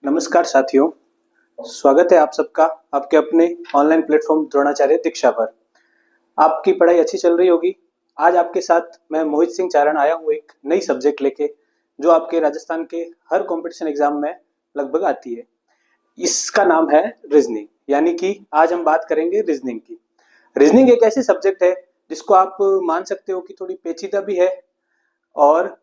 नमस्कार साथियों, स्वागत है आप सबका आपके अपने ऑनलाइन प्लेटफॉर्म द्रोणाचार्य दीक्षा पर। आपकी पढ़ाई अच्छी चल रही होगी। आज आपके साथ मैं मोहित सिंह चारण आया हूँ एक नई सब्जेक्ट लेके, जो आपके राजस्थान के हर कंपटीशन एग्जाम में लगभग आती है। इसका नाम है रीजनिंग, यानी कि आज हम बात करेंगे रीजनिंग की। रीजनिंग एक ऐसी सब्जेक्ट है जिसको आप मान सकते हो कि थोड़ी पेचीदा भी है, और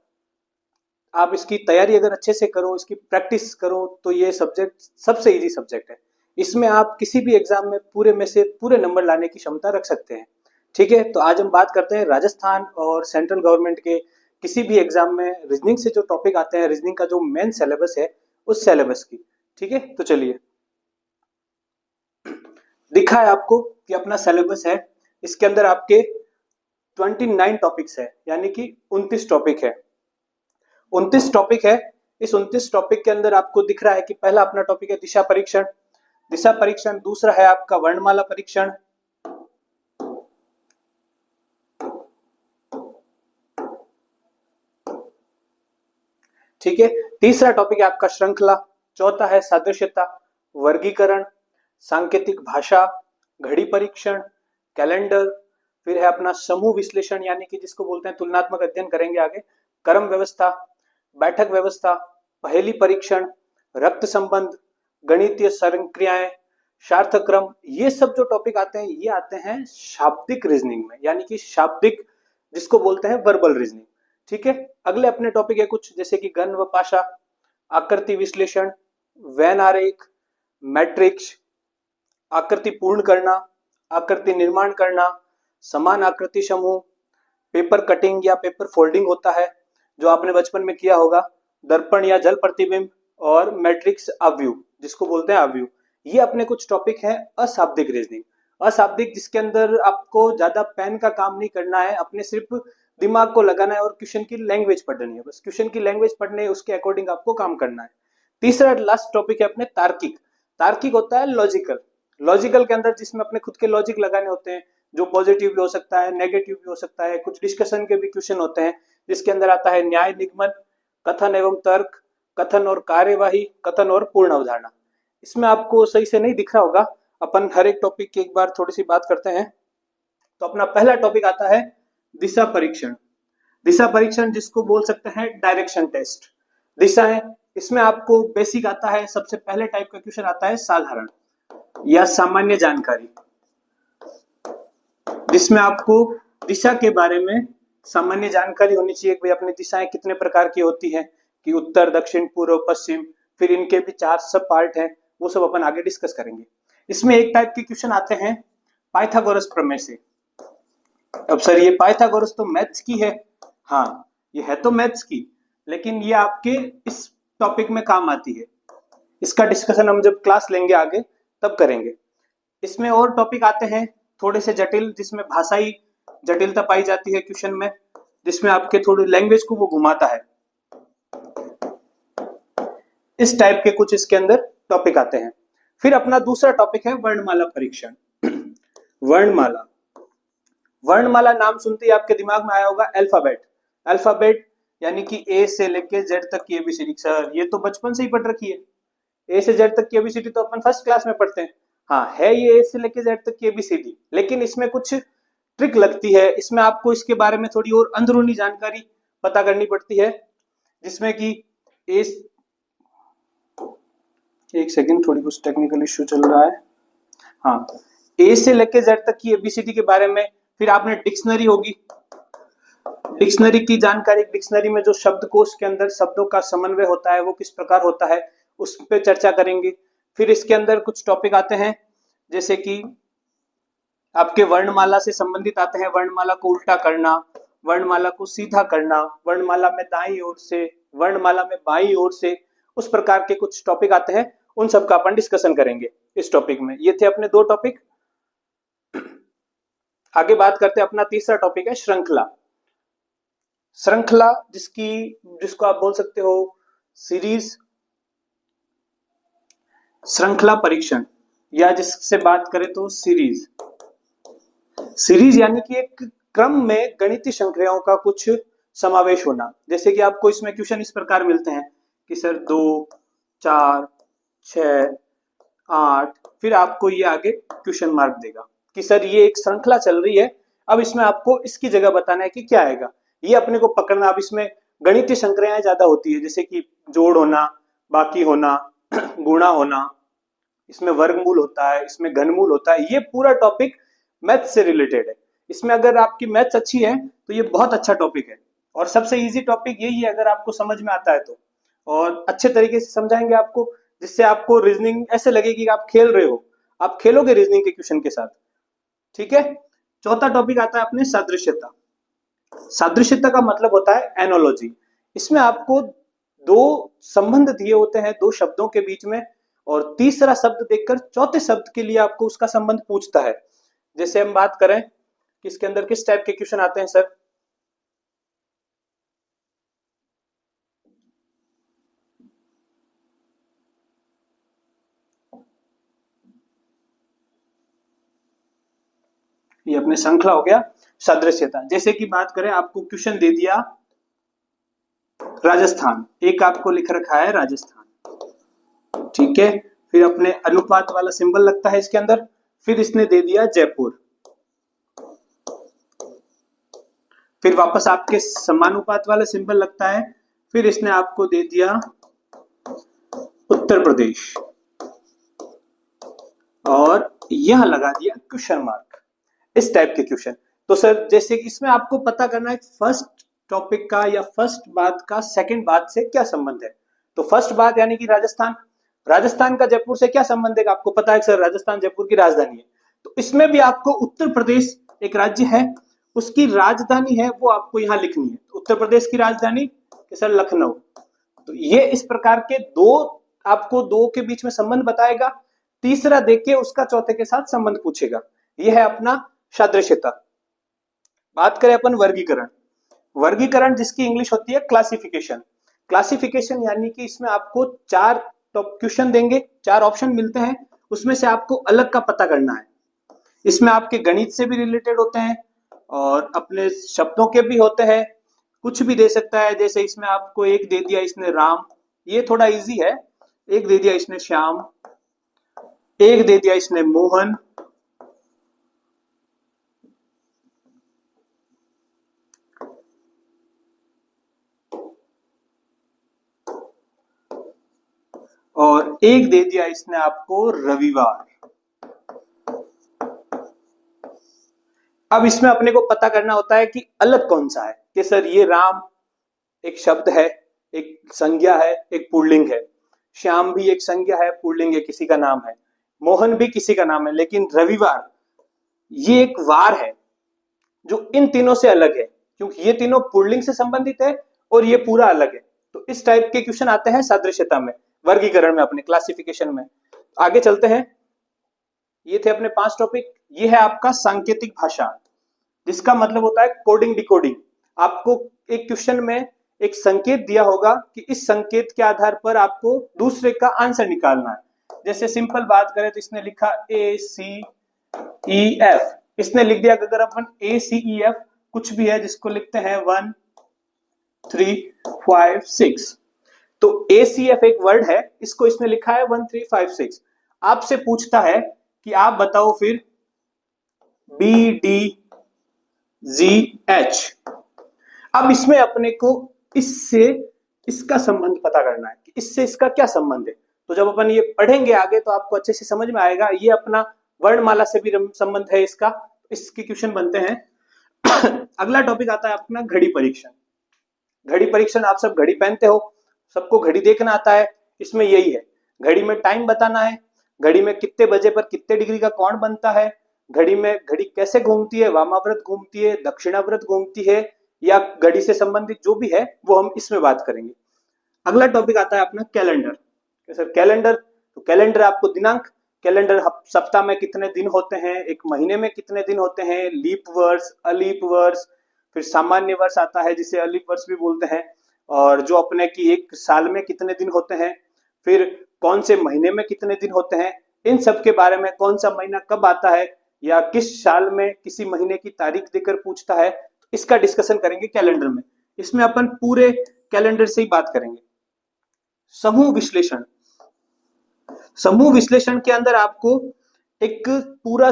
आप इसकी तैयारी अगर अच्छे से करो, इसकी प्रैक्टिस करो, तो ये सब्जेक्ट सबसे इजी सब्जेक्ट है। इसमें आप किसी भी एग्जाम में पूरे में से पूरे नंबर लाने की क्षमता रख सकते हैं। ठीक है, तो आज हम बात करते हैं राजस्थान और सेंट्रल गवर्नमेंट के किसी भी एग्जाम में रीजनिंग से जो टॉपिक आते हैं, रीजनिंग का जो मेन सिलेबस है उस सिलेबस की। ठीक है, तो चलिए, दिखा है आपको कि अपना सिलेबस है। इसके अंदर आपके 29 टॉपिक्स है, यानी कि 29 टॉपिक है। 29 टॉपिक है। इस 29 टॉपिक के अंदर आपको दिख रहा है कि पहला अपना टॉपिक है दिशा परीक्षण। दिशा परीक्षण, दूसरा है आपका वर्णमाला परीक्षण, ठीक है। तीसरा टॉपिक है आपका श्रृंखला। चौथा है सादृश्यता, वर्गीकरण, सांकेतिक भाषा, घड़ी परीक्षण, कैलेंडर। फिर है अपना समूह विश्लेषण, यानी कि जिसको बोलते हैं तुलनात्मक अध्ययन करेंगे आगे, क्रम व्यवस्था, बैठक व्यवस्था, पहेली परीक्षण, रक्त संबंध, गणितीय संक्रियाएं, सार्थक्रम। ये सब जो टॉपिक आते हैं ये आते हैं शाब्दिक रीजनिंग में, यानी कि शाब्दिक जिसको बोलते हैं वर्बल रीजनिंग। ठीक है, अगले अपने टॉपिक है कुछ जैसे कि गण व भाषा, आकृति विश्लेषण, वैन आरेख, मैट्रिक्स, आकृति पूर्ण करना, आकृति निर्माण करना, समान आकृति समूह, पेपर कटिंग या पेपर फोल्डिंग होता है जो आपने बचपन में किया होगा, दर्पण या जल प्रतिबिंब, और मैट्रिक्स अवयव जिसको बोलते हैं अवयव। ये अपने कुछ टॉपिक है अशाब्दिक रीजनिंग। अशाब्दिक जिसके अंदर आपको ज्यादा पेन का काम नहीं करना है, अपने सिर्फ दिमाग को लगाना है और क्वेश्चन की लैंग्वेज पढ़नी है, बस क्वेश्चन की लैंग्वेज पढ़ने है, उसके अकॉर्डिंग आपको काम करना है। तीसरा लास्ट टॉपिक है अपने तार्किक। तार्किक होता है लॉजिकल। लॉजिकल के अंदर जिसमें अपने खुद के लॉजिक लगाने होते हैं, जो पॉजिटिव भी हो सकता है, नेगेटिव भी हो सकता है, कुछ डिस्कशन के भी क्वेश्चन होते हैं, जिसके अंदर आता है न्याय निगमन, कथन एवं तर्क, कथन और कार्यवाही, कथन और पूर्ण अवधारणा। इसमें आपको सही से नहीं दिख रहा होगा, अपन हर एक टॉपिक की एक बार थोड़ी सी बात करते हैं। तो अपना पहला टॉपिक आता है दिशा परीक्षण। दिशा परीक्षण जिसको बोल सकते हैं डायरेक्शन टेस्ट। दिशाएं, इसमें आपको बेसिक आता है, सबसे पहले टाइप का क्वेश्चन आता है साधारण या सामान्य जानकारी, जिसमें आपको दिशा के बारे में सामान्य जानकारी होनी चाहिए कि भाई अपनी दिशाएं कितने प्रकार की होती हैं, कि उत्तर, दक्षिण, पूर्व, पश्चिम, फिर इनके भी 4 सब पार्ट हैं, वो सब अपन आगे डिस्कस करेंगे। इसमें एक टाइप के क्वेश्चन आते हैं पाइथागोरस प्रमेय से। अब सर ये पाइथागोरस तो मैथ्स की है, हाँ ये है तो मैथ्स की, लेकिन ये आपके इस टॉपिक में काम आती है। इसका डिस्कशन हम जब क्लास लेंगे आगे तब करेंगे। इसमें और टॉपिक आते हैं थोड़े से जटिल, जिसमें भाषाई जटिलता पाई जाती है क्वेश्चन में, जिसमें आपके थोड़ी लैंग्वेज को वो घुमाता है। इस टाइप के कुछ इसके अंदर टॉपिक आते हैं। फिर अपना दूसरा टॉपिक है वर्णमाला परीक्षण। वर्णमाला, वर्णमाला नाम सुनते ही आपके दिमाग में आया होगा अल्फाबेट। अल्फाबेट यानी कि ए से लेके जेड तक की एबीसीडी। सर ये तो बचपन से ही पढ़ रखी है, ए से जेड तक की एबीसीडी तो अपन फर्स्ट क्लास में पढ़ते हैं। हाँ है ये ए से लेके जेड तक की एबीसीडी, लेकिन इसमें कुछ ट्रिक लगती है। इसमें आपको इसके बारे में थोड़ी और अंदरूनी जानकारी पता करनी पड़ती है, जिसमें कि एक सेकंड, थोड़ी कुछ टेक्निकल इश्यू चल रहा है। हाँ, ए से लेके जेड तक की एबीसीडी के बारे में। फिर आपने डिक्शनरी होगी, डिक्शनरी की जानकारी, डिक्शनरी में जो शब्दकोश के अंदर शब्दों का समन्वय होता है वो किस प्रकार होता है, उस पर चर्चा करेंगे। फिर इसके अंदर कुछ टॉपिक आते हैं जैसे कि आपके वर्णमाला से संबंधित आते हैं, वर्णमाला को उल्टा करना, वर्णमाला को सीधा करना, वर्णमाला में दाईं ओर से, वर्णमाला में बाईं ओर से, उस प्रकार के कुछ टॉपिक आते हैं। उन सब का अपन डिस्कशन करेंगे इस टॉपिक में। ये थे अपने 2 टॉपिक। आगे बात करते हैं, अपना तीसरा टॉपिक है श्रृंखला। श्रृंखला जिसको आप बोल सकते हो सीरीज, श्रृंखला परीक्षण, या जिससे बात करें तो सीरीज। सीरीज यानी कि एक क्रम में गणितीय संक्रियाओं का कुछ समावेश होना। जैसे कि आपको इसमें क्वेश्चन इस प्रकार मिलते हैं कि सर 2, 4, 6, 8, फिर आपको ये आगे क्वेश्चन मार्क देगा कि सर ये एक श्रृंखला चल रही है, अब इसमें आपको इसकी जगह बताना है कि क्या आएगा। ये अपने को पकड़ना। अब इसमें गणितीय संक्रियाएं ज्यादा होती है, जैसे कि जोड़ होना, बाकी होना, गुणा होना, इसमें वर्गमूल होता है, इसमें घनमूल होता है। ये पूरा टॉपिक मैथ से रिलेटेड है। इसमें अगर आपकी मैथ्स अच्छी है तो ये बहुत अच्छा टॉपिक है, और सबसे इजी टॉपिक यही है अगर आपको समझ में आता है तो। और अच्छे तरीके से समझाएंगे आपको, जिससे आपको रीजनिंग ऐसे लगेगी कि आप खेल रहे हो, आप खेलोगे रीजनिंग के क्वेश्चन के साथ। ठीक है। चौथा टॉपिक आता है अपने सादृश्यता। सादृश्यता का मतलब होता है एनोलॉजी। इसमें आपको दो संबंध दिए होते हैं दो शब्दों के बीच में, और तीसरा शब्द देखकर चौथे शब्द के लिए आपको उसका संबंध पूछता है। जैसे हम बात करें कि इसके अंदर किस टाइप के क्वेश्चन आते हैं सर। ये अपने श्रृंखला हो गया सादृश्यता। जैसे कि बात करें, आपको क्वेश्चन दे दिया राजस्थान, एक आपको लिख रखा है राजस्थान, ठीक है। फिर अपने अनुपात वाला सिंबल लगता है इसके अंदर। फिर इसने दे दिया जयपुर। फिर वापस आपके समानुपात वाला सिंबल लगता है। फिर इसने आपको दे दिया उत्तर प्रदेश, और यह लगा दिया क्वेश्चन मार्क। इस टाइप के क्वेश्चन। तो सर जैसे कि इसमें आपको पता करना है फर्स्ट टॉपिक का या फर्स्ट बात का सेकंड बात से क्या संबंध है। तो फर्स्ट बात यानी कि राजस्थान, राजस्थान का जयपुर से क्या संबंध है, आपको पता है सर राजस्थान जयपुर की राजधानी है। तो इसमें भी आपको उत्तर प्रदेश एक राज्य है, उसकी राजधानी है वो आपको यहाँ लिखनी है। उत्तर प्रदेश की राजधानी सर लखनऊ। तो ये इस प्रकार के दो आपको दो के बीच में संबंध बताएगा, तीसरा देख के उसका चौथे के साथ संबंध पूछेगा। यह है अपना सादृश्यता। बात करें अपन वर्गीकरण। वर्गीकरण जिसकी इंग्लिश होती है क्लासिफिकेशन। क्लासिफिकेशन यानी कि इसमें आपको चार क्वेश्चन देंगे, चार ऑप्शन मिलते हैं, उसमें से आपको अलग का पता करना है। इसमें आपके गणित से भी रिलेटेड होते हैं और अपने शब्दों के भी होते हैं, कुछ भी दे सकता है। जैसे इसमें आपको एक दे दिया इसने राम, ये थोड़ा इजी है। एक दे दिया इसने श्याम, एक दे दिया इसने मोहन, और एक दे दिया इसने आपको रविवार। अब इसमें अपने को पता करना होता है कि अलग कौन सा है, कि सर ये राम एक शब्द है, एक संज्ञा है, एक पुल्लिंग है। श्याम भी एक संज्ञा है, पुल्लिंग है, किसी का नाम है। मोहन भी किसी का नाम है। लेकिन रविवार ये एक वार है जो इन तीनों से अलग है, क्योंकि ये तीनों पुल्लिंग से संबंधित है और ये पूरा अलग है। तो इस टाइप के क्वेश्चन आते हैं सादृश्यता में, वर्गीकरण में, अपने क्लासिफिकेशन में। आगे चलते हैं। ये थे अपने 5 टॉपिक। ये है आपका सांकेतिक भाषा, जिसका मतलब होता है कोडिंग डिकोडिंग। आपको एक क्वेश्चन में एक संकेत दिया होगा कि इस संकेत के आधार पर आपको दूसरे का आंसर निकालना है। जैसे सिंपल बात करें तो इसने लिखा ACEF, इसने लिख दिया। अगर अपन ACEF कुछ भी है जिसको लिखते हैं 1 3 5 6, तो ACF एक वर्ड है, इसको इसने लिखा है 1 3 5 6। आपसे पूछता है कि आप बताओ फिर BDGH। अब इसमें अपने को इससे इसका संबंध पता करना है कि इससे इसका क्या संबंध है। तो जब अपन ये पढ़ेंगे आगे तो आपको अच्छे से समझ में आएगा। ये अपना वर्णमाला से भी संबंध है इसका, इसके क्वेश्चन बनते हैं। अगला टॉपिक आता है अपना घड़ी परीक्षण। घड़ी परीक्षण, आप सब घड़ी पहनते हो, सबको घड़ी देखना आता है। इसमें यही है, घड़ी में टाइम बताना है, घड़ी में कितने बजे पर कितने डिग्री का कोण बनता है, घड़ी में घड़ी कैसे घूमती है, वामाव्रत घूमती है, दक्षिणाव्रत घूमती है, या घड़ी से संबंधित जो भी है वो हम इसमें बात करेंगे। अगला टॉपिक आता है अपना कैलेंडर। सर कैलेंडर, तो कैलेंडर आपको दिनांक, कैलेंडर सप्ताह में कितने दिन होते हैं, एक महीने में कितने दिन होते हैं, लीप वर्ष, अलीप वर्ष, फिर सामान्य वर्ष आता है जिसे अलीप वर्ष भी बोलते हैं, और जो अपने की एक साल में कितने दिन होते हैं, फिर कौन से महीने में कितने दिन होते हैं, इन सब के बारे में, कौन सा महीना कब आता है या किस साल में किसी महीने की तारीख देकर पूछता है, इसका डिस्कशन करेंगे कैलेंडर में। इसमें अपन पूरे कैलेंडर से ही बात करेंगे। समूह विश्लेषण, समूह विश्लेषण के अंदर आपको एक पूरा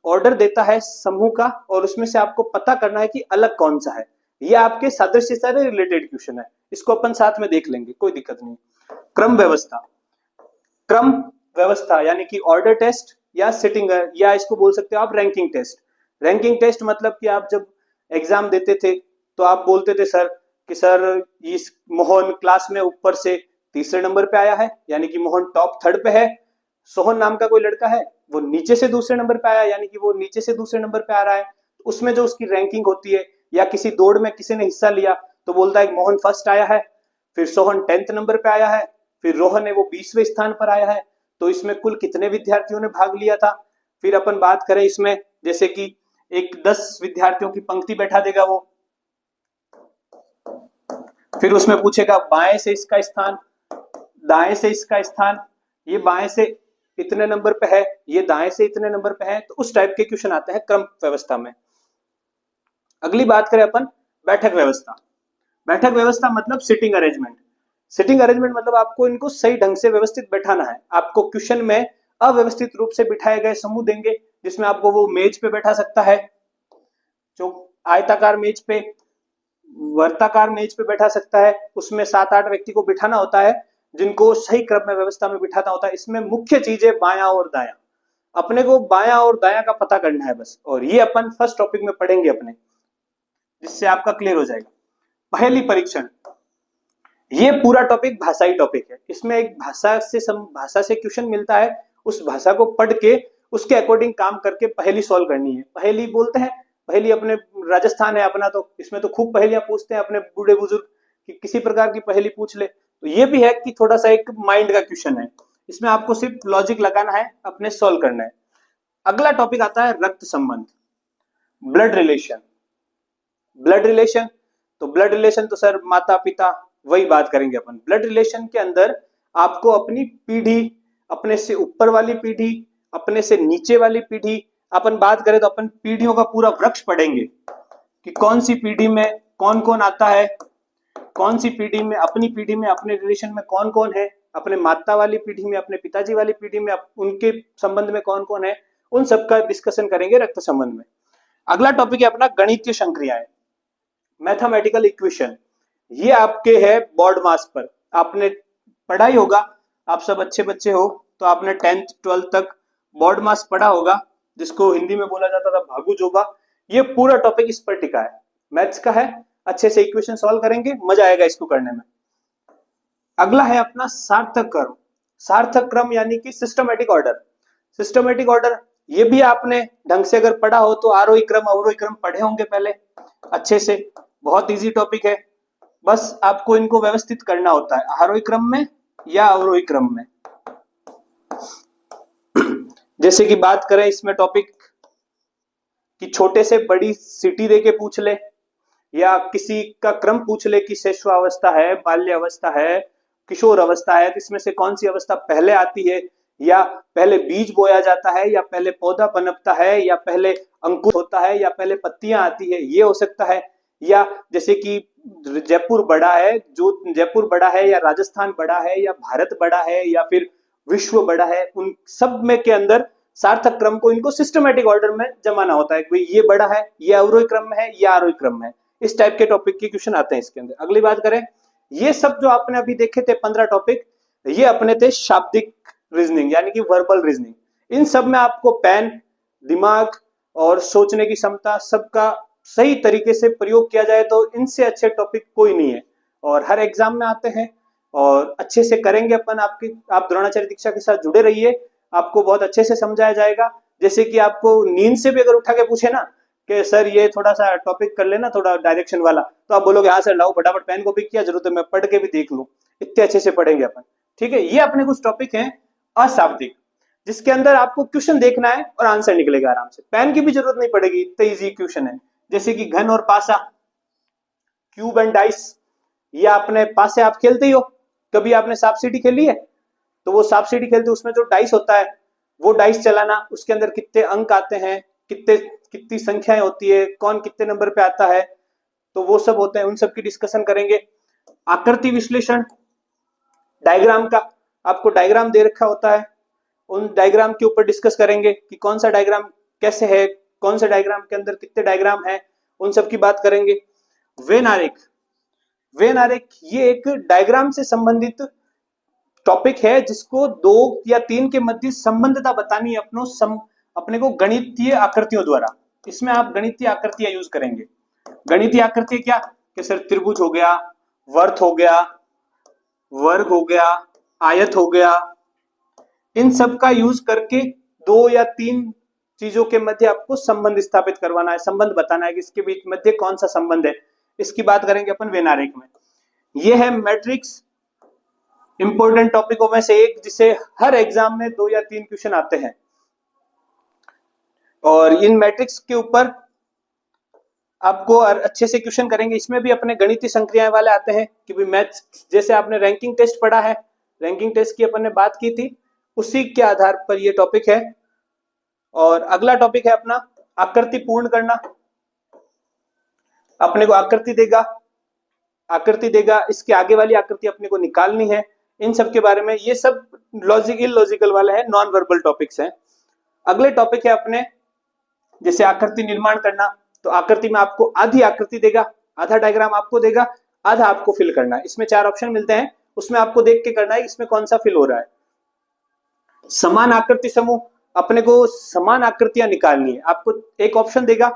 ऑर्डर देता है समूह का, और उसमें से आपको पता करना है कि अलग कौन सा है। ये आपके सादृश्य से रिलेटेड क्वेश्चन है, इसको अपन साथ में देख लेंगे, कोई दिक्कत नहीं। क्रम व्यवस्था, क्रम व्यवस्था यानी कि ऑर्डर टेस्ट या सिटिंग, या इसको बोल सकते हो आप रैंकिंग टेस्ट। रैंकिंग टेस्ट मतलब कि आप जब एग्जाम देते थे तो आप बोलते थे सर कि सर इस मोहन क्लास में ऊपर से तीसरे नंबर पे आया है, यानी कि मोहन टॉप थर्ड पे है। सोहन नाम का कोई लड़का है, वो नीचे से दूसरे नंबर पे आया, यानी कि वो नीचे से दूसरे नंबर पे आ रहा है। उसमें जो उसकी रैंकिंग होती है, या किसी दौड़ में किसी ने हिस्सा लिया तो बोलता है मोहन फर्स्ट आया है, फिर सोहन 10th नंबर पे आया है, फिर रोहन है वो 20वें स्थान पर आया है। तो इसमें कुल कितने विद्यार्थियों ने भाग लिया था। फिर अपन बात करें इसमें, जैसे कि एक 10 विद्यार्थियों की पंक्ति बैठा देगा वो, फिर उसमें पूछेगा बाएं से इसका स्थान, दाएं से इसका स्थान, ये बाएं से इतने नंबर पे है, ये दाएं से इतने नंबर पे है। तो उस टाइप के क्वेश्चन आते हैं क्रम व्यवस्था में। अगली बात करें अपन बैठक व्यवस्था। बैठक व्यवस्था मतलब सिटिंग अरेंजमेंट। सिटिंग अरेंजमेंट मतलब आपको इनको सही ढंग से व्यवस्थित बैठाना है। आपको क्वेश्चन में अव्यवस्थित रूप से बिठाए गए समूह देंगे, जिसमें आपको वो मेज पे बैठा सकता है, जो आयताकार मेज पे, वर्ताकार मेज पे बैठा सकता है। उसमें 7-8 व्यक्ति को बिठाना होता है, जिनको सही क्रम में व्यवस्था में बिठाना होता है। इसमें मुख्य चीज है बायां और दायां। अपने को बायां और दायां का पता करना है बस, और ये अपन फर्स्ट टॉपिक में पढ़ेंगे अपने, जिससे आपका क्लियर हो जाएगा। पहेली परीक्षण, ये पूरा टॉपिक भाषाई टॉपिक है। इसमें एक भाषा से क्वेश्चन मिलता है, उस भाषा को पढ़ के उसके अकॉर्डिंग काम करके पहेली सॉल्व करनी है। पहेली बोलते हैं, पहेली अपने राजस्थान है अपना, तो इसमें तो खूब पहेलियां पूछते हैं अपने बूढ़े बुजुर्ग, कि किसी प्रकार की पहेली पूछ ले। तो ये भी है कि थोड़ा सा एक माइंड का क्वेश्चन है, इसमें आपको सिर्फ लॉजिक लगाना है, अपने सॉल्व करना है। अगला टॉपिक आता है रक्त संबंध, ब्लड रिलेशन। ब्लड रिलेशन, तो ब्लड रिलेशन तो सर माता पिता, वही बात करेंगे अपन। ब्लड रिलेशन के अंदर आपको अपनी पीढ़ी, अपने से ऊपर वाली पीढ़ी, अपने से नीचे वाली पीढ़ी, अपन बात करें तो अपन पीढ़ियों का पूरा वृक्ष पढ़ेंगे कि कौन सी पीढ़ी में कौन कौन आता है, कौन सी पीढ़ी में, अपनी पीढ़ी में अपने रिलेशन में कौन कौन है, अपने माता वाली पीढ़ी में, अपने पिताजी वाली पीढ़ी में उनके संबंध में कौन कौन है, उन सबका डिस्कशन करेंगे रक्त संबंध में। अगला टॉपिक है अपना गणितीय संक्रियाएं, मैथमेटिकल इक्वेशन। ये आपके है बोर्ड मास पर, आपने पढ़ा ही होगा, आप सब अच्छे बच्चे हो तो आपने 10th 12th तक बोर्ड मास पढ़ा होगा, जिसको हिंदी में बोला जाता था भागु जोबा। ये पूरा टॉपिक इस पर टिका है, मैथ्स का है। अच्छे से इक्वेशन सॉल्व करेंगे, मजा आएगा इसको करने में। अगला है अपना सार्थक क्रम। सार्थक क्रम यानी कि सिस्टमेटिक ऑर्डर। सिस्टमेटिक ऑर्डर ये भी आपने ढंग से अगर पढ़ा हो तो आरोही क्रम अवरोही क्रम पढ़े होंगे पहले अच्छे से। बहुत इजी टॉपिक है, बस आपको इनको व्यवस्थित करना होता है, आरोही क्रम में या अवरोही क्रम में। जैसे कि बात करें इसमें टॉपिक कि छोटे से बड़ी सिटी देके पूछ ले, या किसी का क्रम पूछ ले कि शैशवावस्था है, बाल्यावस्था है, किशोर अवस्था है, तो इसमें से कौन सी अवस्था पहले आती है, या पहले बीज बोया जाता है, या पहले पौधा पनपता है, या पहले अंकुर होता है, या पहले पत्तियां आती है, ये हो सकता है। या जैसे कि जयपुर बड़ा है, जो जयपुर बड़ा है, या राजस्थान बड़ा है, या भारत बड़ा है, या फिर विश्व बड़ा है, उन सब में के अंदर सार्थक क्रम को इनको सिस्टमेटिक ऑर्डर में जमाना होता है कि ये बड़ा है, ये अवरोही क्रम में है, ये आरोही क्रम में है। इस टाइप के टॉपिक के क्वेश्चन आते हैं इसके अंदर। अगली बात करें, ये सब जो आपने अभी देखे थे 15 टॉपिक, ये अपने थे शाब्दिक रीजनिंग यानी कि वर्बल रीजनिंग। इन सब में आपको पेन, दिमाग और सोचने की क्षमता सबका सही तरीके से प्रयोग किया जाए तो इनसे अच्छे टॉपिक कोई नहीं है, और हर एग्जाम में आते हैं और अच्छे से करेंगे अपन। आप द्रोणाचार्य दीक्षा के साथ जुड़े रहिए, आपको बहुत अच्छे से समझाया जाएगा। जैसे कि आपको नींद से भी अगर उठा के पूछे ना कि सर ये थोड़ा सा टॉपिक कर लेना, थोड़ा डायरेक्शन वाला, तो आप बोलोगे हाँ सर लाओ फटाफट पेन कॉपी, किया जरूरत है मैं पढ़ के भी देख लूं। इतने अच्छे से पढ़ेंगे अपन, ठीक है। ये अपने कुछ टॉपिक हैं अशाब्दिक, जिसके अंदर आपको क्वेश्चन देखना है और आंसर निकलेगा आराम से, पेन की भी जरूरत नहीं पड़ेगी, इतने इजी क्वेश्चन है। जैसे कि घन और पासा, क्यूब एंड डाइस, ये आपने पासे आप खेलते ही हो, कभी आपने सांप सीढ़ी खेली है, तो वो सांप सीढ़ी खेलते उसमें जो डाइस होता है वो डाइस चलाना, उसके अंदर कितने अंक आते हैं, कितनी संख्याएं होती है, कौन कितने नंबर पे आता है, तो वो सब होते हैं, उन सब की डिस्कशन करेंगे। आकृति विश्लेषण, डायग्राम का आपको डायग्राम दे रखा होता है, उन डायग्राम के ऊपर डिस्कस करेंगे कि कौन सा डायग्राम कैसे है, कौन से डायग्राम के अंदर कितने डायग्राम है, उन सब की बात करेंगे। वेन आरेख, वेन आरेख ये एक डायग्राम से संबंधित टॉपिक है जिसको 2 या 3 के मध्य संबंधता बतानी है अपने को गणितीय आकृतियों द्वारा। इसमें आप गणितीय आकृतियां यूज करेंगे। गणितीय आकृति क्या कि सर त्रिभुज हो गया, वर्त हो गया, वर्ग हो गया, आयत हो गया, इन सब का यूज करके 2 या 3 चीजों के मध्य आपको संबंध स्थापित करवाना है, संबंध बताना है कि इसके बीच मध्य कौन सा संबंध है। इसकी बात करेंगे अपन वेन आरेख में। यह है मैट्रिक्स, इंपॉर्टेंट टॉपिकों में से एक जिसे हर एग्जाम में 2 या 3 क्वेश्चन आते हैं। और इन मैट्रिक्स के ऊपर आपको अच्छे से क्वेश्चन करेंगे। इसमें भी अपने गणितीय संक्रियाएं वाले आते हैं कि भाई मैथ्स, जैसे आपने रैंकिंग टेस्ट पढ़ा है, रैंकिंग टेस्ट की अपन ने बात की थी, उसी के आधार पर ये टॉपिक है। और अगला टॉपिक है अपना आकृति पूर्ण करना। अपने को आकृति देगा, इसके आगे वाली आकृति अपने को निकालनी है। इन सब के बारे में, ये सब लॉजिकल वाले हैं, नॉन वर्बल टॉपिक्स हैं। अगले टॉपिक है अपने जैसे आकृति निर्माण करना। तो आकृति में आपको आधी आकृति देगा, आधा डायग्राम आपको देगा, आधा आपको फिल करना है। इसमें 4 ऑप्शन मिलते हैं, उसमें आपको देख के करना है इसमें कौन सा फिल हो रहा है। समान आकृति समूह, अपने को समान आकृतियां निकालनी है। आपको एक ऑप्शन देगा,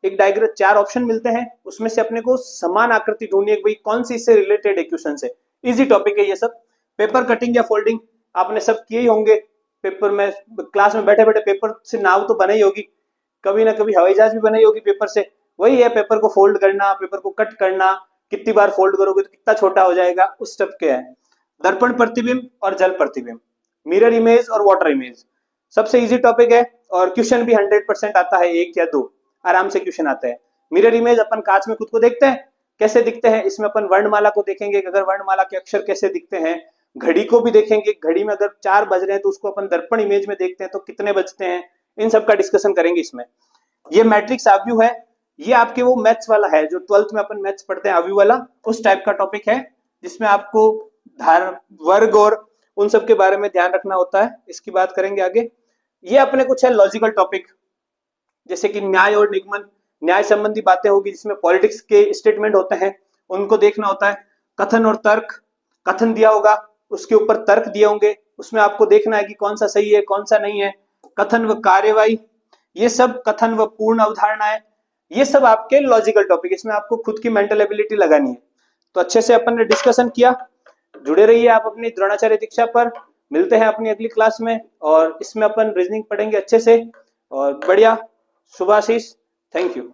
एक डायग्राम, 4 ऑप्शन मिलते हैं, उसमें से अपने को समान आकृति ढूंढनी है, भाई कौन सी इससे रिलेटेड है क्वेश्चन से। इजी टॉपिक है ये सब। पेपर कटिंग या फोल्डिंग आपने सब किए ही होंगे। पेपर में, क्लास में बैठे बैठे पेपर से नाव तो बनाई होगी, कभी ना कभी हवाई जहाज भी बनाई होगी पेपर से। वही है, पेपर को फोल्ड करना, पेपर को कट करना, कितनी बार फोल्ड करोगे तो कितना छोटा हो जाएगा, उस स्टेप के है। दर्पण प्रतिबिंब और जल प्रतिबिंब, मिरर इमेज और वाटर इमेज, सबसे इजी टॉपिक है। और क्वेश्चन भी 100% आता है, 1 या 2 आराम से क्वेश्चन आता है। मिरर इमेज, अपन कांच में खुद को देखते हैं, कैसे दिखते हैं, इसमें अपन वर्णमाला को देखेंगे, अगर वर्णमाला के अक्षर कैसे दिखते हैं। घड़ी को भी देखेंगे, घड़ी में अगर 4 बज रहे हैं तो उसको अपन दर्पण इमेज में देखते हैं तो कितने बजते हैं, इन सब का डिस्कशन करेंगे इसमें। ये मैट्रिक्स आव्यूह है, ये आपके वो मैथ्स वाला है जो 12th में अपन मैथ्स पढ़ते हैं, आव्यूह वाला, उस टाइप का टॉपिक है जिसमें आपको वर्ग और उन सब के बारे में ध्यान रखना होता है। इसकी बात करेंगे आगे। ये अपने कुछ है लॉजिकल टॉपिक, जैसे कि न्याय और निगमन, न्याय संबंधी बातें होगी जिसमें पॉलिटिक्स के स्टेटमेंट होते हैं, उनको देखना होता है। कथन और तर्क, कथन दिया होगा, उसके ऊपर तर्क दिए होंगे, उसमें आपको देखना है कि कौन सा सही है कौन सा नहीं है। कथन व कार्यवाही, ये सब कथन व पूर्ण अवधारणाएं, ये सब आपके लॉजिकल टॉपिक, इसमें आपको खुद की मेंटल एबिलिटी लगानी है। तो अच्छे से अपन ने डिस्कशन किया। जुड़े रहिए आप अपनी द्रोणाचार्य दीक्षा पर। मिलते हैं अपनी अगली क्लास में, और इसमें अपन रीजनिंग पढ़ेंगे अच्छे से और बढ़िया। शुभाशीष, थैंक यू।